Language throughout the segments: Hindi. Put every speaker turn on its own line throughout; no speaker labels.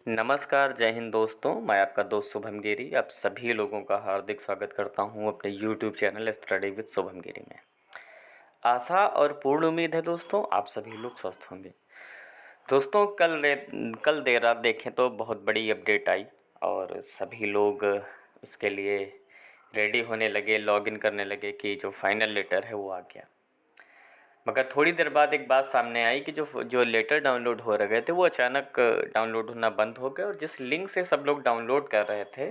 नमस्कार, जय हिंद दोस्तों। मैं आपका दोस्त शुभम गिरी आप सभी लोगों का हार्दिक स्वागत करता हूं अपने YouTube channel study with Shubham Giri में। आशा और पूर्ण उम्मीद है दोस्तों आप सभी लोग स्वस्थ होंगे। दोस्तों कल देर रात देखें तो बहुत बड़ी अपडेट आई और सभी लोग उसके लिए रेडी होने लगे, लॉगिन करने लगे कि जो फाइनल लेटर है वो आ गया। मगर थोड़ी देर बाद एक बात सामने आई कि जो जो लेटर डाउनलोड हो रहे थे वो अचानक डाउनलोड होना बंद हो गए और जिस लिंक से सब लोग डाउनलोड कर रहे थे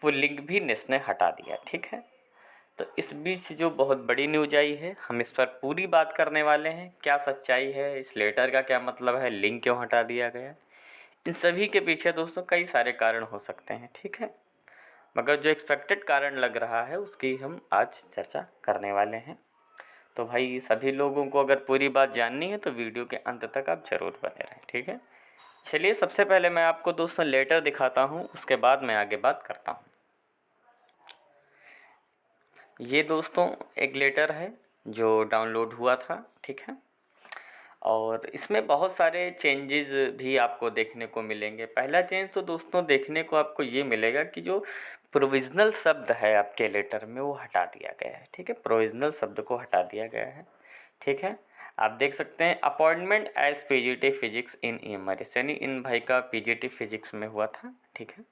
वो लिंक भी नेस ने हटा दिया। ठीक है, तो इस बीच जो बहुत बड़ी न्यूज आई है हम इस पर पूरी बात करने वाले हैं। क्या सच्चाई है, इस लेटर का क्या मतलब है, लिंक क्यों हटा दिया गया, इन सभी के पीछे दोस्तों कई सारे कारण हो सकते हैं। ठीक है, मगर जो एक्सपेक्टेड कारण लग रहा है उसकी हम आज चर्चा करने वाले हैं। तो भाई सभी लोगों को अगर पूरी बात जाननी है तो वीडियो के अंत तक आप ज़रूर बने रहें। ठीक है, चलिए सबसे पहले मैं आपको दोस्तों लेटर दिखाता हूँ, उसके बाद मैं आगे बात करता हूँ। ये दोस्तों एक लेटर है जो डाउनलोड हुआ था। ठीक है, और इसमें बहुत सारे चेंजेस भी आपको देखने को मिलेंगे। पहला चेंज तो दोस्तों देखने को आपको ये मिलेगा कि जो प्रोविज़नल शब्द है आपके लेटर में वो हटा दिया गया है। ठीक है, प्रोविज़नल शब्द को हटा दिया गया है। ठीक है, आप देख सकते हैं appointment as PGT physics in EMRS, यानी इन भाई का पीजीटी फिजिक्स में हुआ था। ठीक है,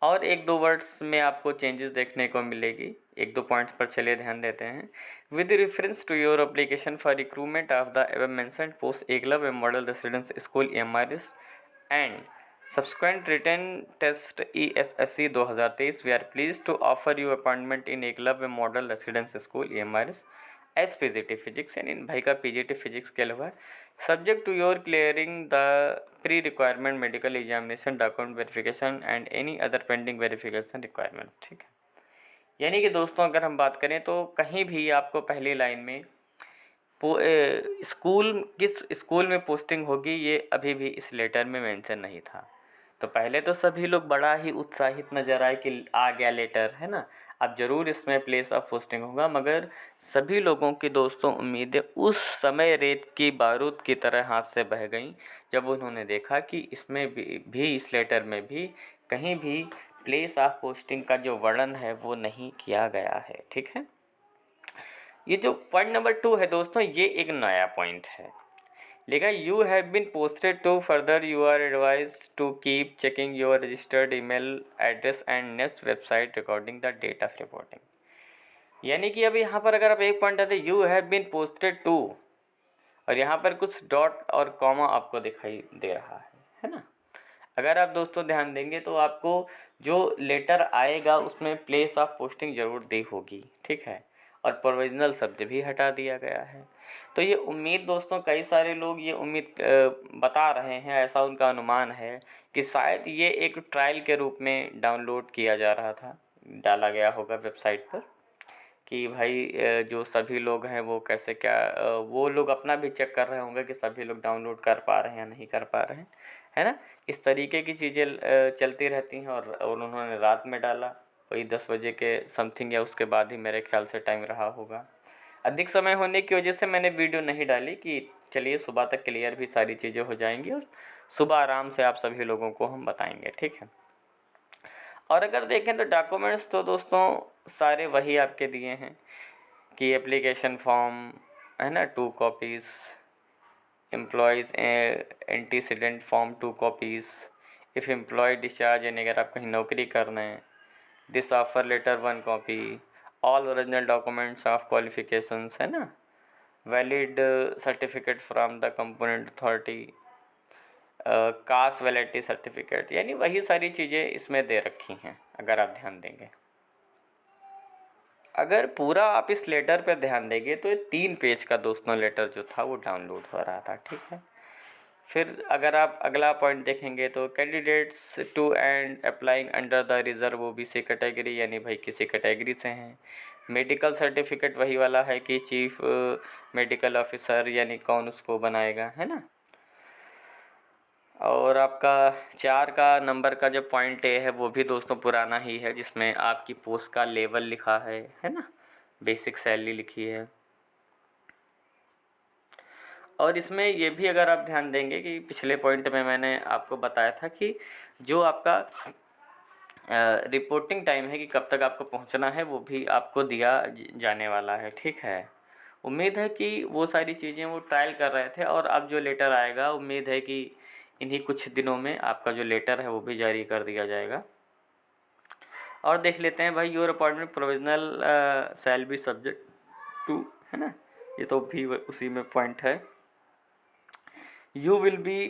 और एक दो वर्ड्स में आपको चेंजेस देखने को मिलेगी। एक दो पॉइंट्स पर चलिए ध्यान देते हैं। With reference to your application for recruitment of the above mentioned post Eklavya model residence school EMRS and subsequent written test ESSC 2023 we are please to offer you appointment in Eklavya model residence school EMRS as PGT physics, यानी इन भाई का पीजीटी फिजिक्स के अलावा subject to your clearing the pre requirement medical examination document verification and any other pending verification requirement. ठीक है, यानी कि दोस्तों अगर हम बात करें तो कहीं भी आपको पहली लाइन में स्कूल किस स्कूल में पोस्टिंग होगी ये अभी भी इस लेटर में मेंशन नहीं था। तो पहले तो सभी लोग बड़ा ही उत्साहित नज़र आए कि आ गया लेटर, है ना, अब ज़रूर इसमें प्लेस ऑफ पोस्टिंग होगा। मगर सभी लोगों की दोस्तों उम्मीदें उस समय रेत की बारूद की तरह हाथ से बह गईं जब उन्होंने देखा कि इसमें भी इस लेटर में भी कहीं भी प्लेस ऑफ पोस्टिंग का जो वर्णन है वो नहीं किया गया है। ठीक है, ये जो पॉइंट नंबर 2 है दोस्तों ये एक नया पॉइंट है। लिखा you have been posted to further you are advise to keep checking your registered email address and next website recording the date of reporting. यानी कि अब यहाँ पर अगर आप एक पॉइंट आते you have been posted to और यहाँ पर कुछ डॉट और कॉमा आपको दिखाई दे रहा है ना। अगर आप दोस्तों ध्यान देंगे तो आपको जो लेटर आएगा उसमें प्लेस ऑफ पोस्टिंग ज़रूर दी होगी। ठीक है, और प्रोविजनल शब्द भी हटा दिया गया है। तो ये उम्मीद दोस्तों कई सारे लोग ये उम्मीद बता रहे हैं, ऐसा उनका अनुमान है कि शायद ये एक ट्रायल के रूप में डाउनलोड किया जा रहा था, डाला गया होगा वेबसाइट पर कि भाई जो सभी लोग हैं वो कैसे क्या वो लोग अपना भी चेक कर रहे होंगे कि सभी लोग डाउनलोड कर पा रहे हैं या नहीं कर पा रहे हैं, है ना। इस तरीके की चीज़ें चलती रहती हैं और उन्होंने रात में डाला, वही 10 बजे के समथिंग या उसके बाद ही मेरे ख्याल से टाइम रहा होगा। अधिक समय होने की वजह से मैंने वीडियो नहीं डाली कि चलिए सुबह तक क्लियर भी सारी चीज़ें हो जाएंगी और सुबह आराम से आप सभी लोगों को हम बताएंगे। ठीक है, और अगर देखें तो डॉक्यूमेंट्स तो दोस्तों सारे वही आपके दिए हैं कि एप्लीकेशन फॉर्म, है ना, 2 copies, employees antecedent form 2 copies, if employ discharge, यानी अगर आप कहीं नौकरी कर रहे हैं, this offer letter 1 copy, all original documents of qualifications, है ना, valid certificate from the component authority, caste validity certificate, यानी वही सारी चीज़ें इसमें दे रखी हैं अगर आप ध्यान देंगे। अगर पूरा आप इस लेटर पर ध्यान देंगे तो ये 3 पेज का दोस्तों लेटर जो था वो डाउनलोड हो रहा था। ठीक है, फिर अगर आप अगला पॉइंट देखेंगे तो candidates to and applying under the reserve OBC category, यानी भाई किसी कैटेगरी से हैं। मेडिकल सर्टिफिकेट वही वाला है कि चीफ मेडिकल ऑफिसर, यानी कौन उसको बनाएगा, है ना। और आपका 4 का नंबर का जो पॉइंट ए है वो भी दोस्तों पुराना ही है जिसमें आपकी पोस्ट का लेवल लिखा है ना, बेसिक सैलरी लिखी है। और इसमें ये भी अगर आप ध्यान देंगे कि पिछले पॉइंट में मैंने आपको बताया था कि जो आपका रिपोर्टिंग टाइम है कि कब तक आपको पहुंचना है, वो भी आपको दिया जाने वाला है। ठीक है, उम्मीद है कि वो सारी चीज़ें वो ट्रायल कर रहे थे, और अब जो लेटर आएगा उम्मीद है कि इन्हीं कुछ दिनों में आपका जो लेटर है वो भी जारी कर दिया जाएगा। और देख लेते हैं भाई, your appointment provisional shall be subject to, है ना, ये तो भी उसी में पॉइंट है। You will be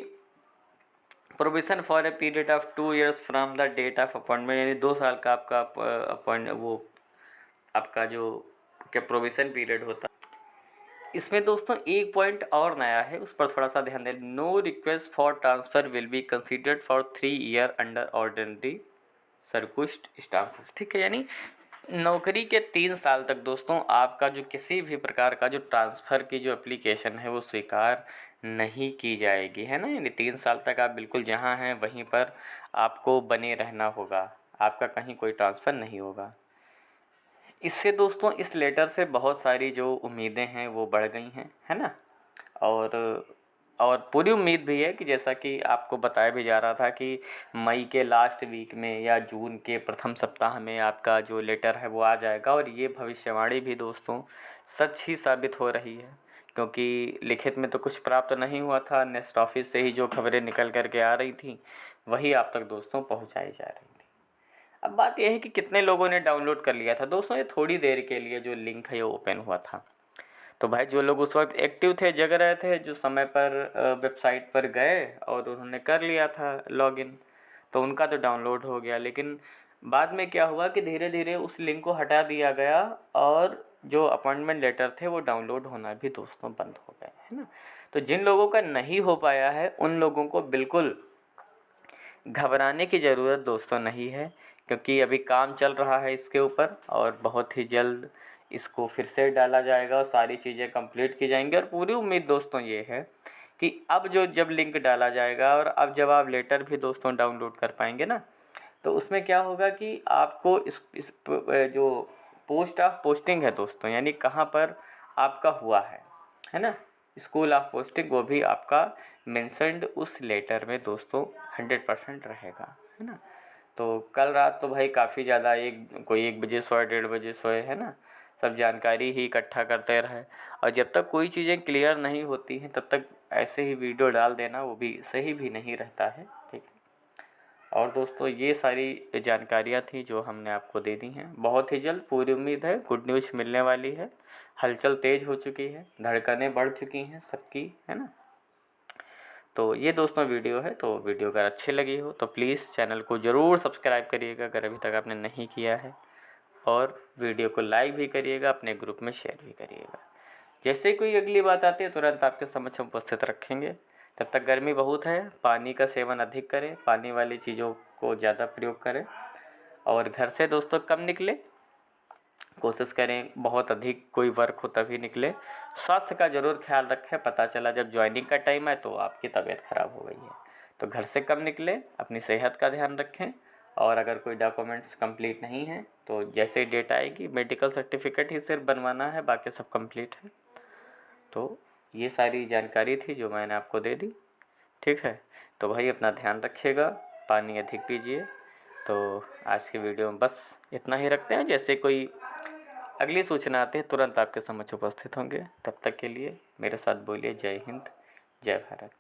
provision for a period of 2 years from the date of appointment, यानी 2 साल का आपका अपॉइंट वो आपका जो क्या प्रोविजन पीरियड होता है। इसमें दोस्तों एक पॉइंट और नया है, उस पर थोड़ा सा ध्यान दें। No request for transfer will be considered for 3 year under ordinary circumstances. ठीक है, यानी नौकरी के 3 साल तक दोस्तों आपका जो किसी भी प्रकार का जो ट्रांसफ़र की जो एप्लीकेशन है वो स्वीकार नहीं की जाएगी, है ना। यानी 3 साल तक आप बिल्कुल जहाँ हैं वहीं पर आपको बने रहना होगा, आपका कहीं कोई ट्रांसफ़र नहीं होगा। इससे दोस्तों इस लेटर से बहुत सारी जो उम्मीदें हैं वो बढ़ गई हैं, है ना। और पूरी उम्मीद भी है कि जैसा कि आपको बताया भी जा रहा था कि मई के लास्ट वीक में या जून के प्रथम सप्ताह में आपका जो लेटर है वो आ जाएगा। और ये भविष्यवाणी भी दोस्तों सच ही साबित हो रही है, क्योंकि लिखित में तो कुछ प्राप्त नहीं हुआ था, नेक्स्ट ऑफिस से ही जो खबरें निकल कर के आ रही थी वही आप तक दोस्तों पहुंचाई जा रही थी। अब बात यह है कि कितने लोगों ने डाउनलोड कर लिया था दोस्तों। ये थोड़ी देर के लिए जो लिंक है ये ओपन हुआ था, तो भाई जो लोग उस वक्त एक्टिव थे, जग रहे थे, जो समय पर वेबसाइट पर गए और उन्होंने कर लिया था लॉगिन, तो उनका तो डाउनलोड हो गया। लेकिन बाद में क्या हुआ कि धीरे धीरे उस लिंक को हटा दिया गया और जो अपॉइंटमेंट लेटर थे वो डाउनलोड होना भी दोस्तों बंद हो गए, है ना। तो जिन लोगों का नहीं हो पाया है उन लोगों को बिल्कुल घबराने की ज़रूरत दोस्तों नहीं है, क्योंकि अभी काम चल रहा है इसके ऊपर और बहुत ही जल्द इसको फिर से डाला जाएगा और सारी चीज़ें कंप्लीट की जाएंगी। और पूरी उम्मीद दोस्तों ये है कि अब जो जब लिंक डाला जाएगा और अब जब आप लेटर भी दोस्तों डाउनलोड कर पाएंगे ना, तो उसमें क्या होगा कि आपको इस जो पोस्ट ऑफ पोस्टिंग है दोस्तों, यानी कहाँ पर आपका हुआ है ना, स्कूल ऑफ पोस्टिंग, वो भी आपका मेंशन्ड उस लेटर में दोस्तों 100% रहेगा, है ना। तो कल रात तो भाई काफ़ी ज़्यादा कोई 1 बजे सोए, 1:30 बजे सोए, है ना, सब जानकारी ही इकट्ठा करते रहे। और जब तक कोई चीज़ें क्लियर नहीं होती हैं तब तक ऐसे ही वीडियो डाल देना वो भी सही भी नहीं रहता है, ठीक है। और दोस्तों ये सारी जानकारियाँ थी जो हमने आपको दे दी हैं। बहुत ही जल्द पूरी उम्मीद है गुड न्यूज़ मिलने वाली है। हलचल तेज़ हो चुकी है, धड़कनें बढ़ चुकी हैं सबकी, है ना। तो ये दोस्तों वीडियो है, तो वीडियो अगर अच्छी लगी हो तो प्लीज़ चैनल को ज़रूर सब्सक्राइब करिएगा अगर अभी तक आपने नहीं किया है, और वीडियो को लाइक भी करिएगा, अपने ग्रुप में शेयर भी करिएगा। जैसे कोई अगली बात आती है तुरंत आपके समक्ष उपस्थित रखेंगे। तब तक गर्मी बहुत है, पानी का सेवन अधिक करें, पानी वाली चीज़ों को ज़्यादा प्रयोग करें, और घर से दोस्तों कम निकले, कोशिश करें बहुत अधिक कोई वर्क हो तभी निकले। स्वास्थ्य का ज़रूर ख्याल रखें, पता चला जब ज्वाइनिंग का टाइम है तो आपकी तबीयत ख़राब हो गई है, तो घर से कम निकले, अपनी सेहत का ध्यान रखें। और अगर कोई डॉक्यूमेंट्स कंप्लीट नहीं है तो जैसे डेट आएगी मेडिकल सर्टिफिकेट ही सिर्फ बनवाना है, बाकी सब कंप्लीट है। तो ये सारी जानकारी थी जो मैंने आपको दे दी, ठीक है। तो भाई अपना ध्यान रखिएगा, पानी अधिक पीजिए। तो आज की वीडियो में बस इतना ही रखते हैं, जैसे कोई अगली सूचना आती है तुरंत आपके समक्ष उपस्थित होंगे। तब तक के लिए मेरे साथ बोलिए जय हिंद, जय भारत।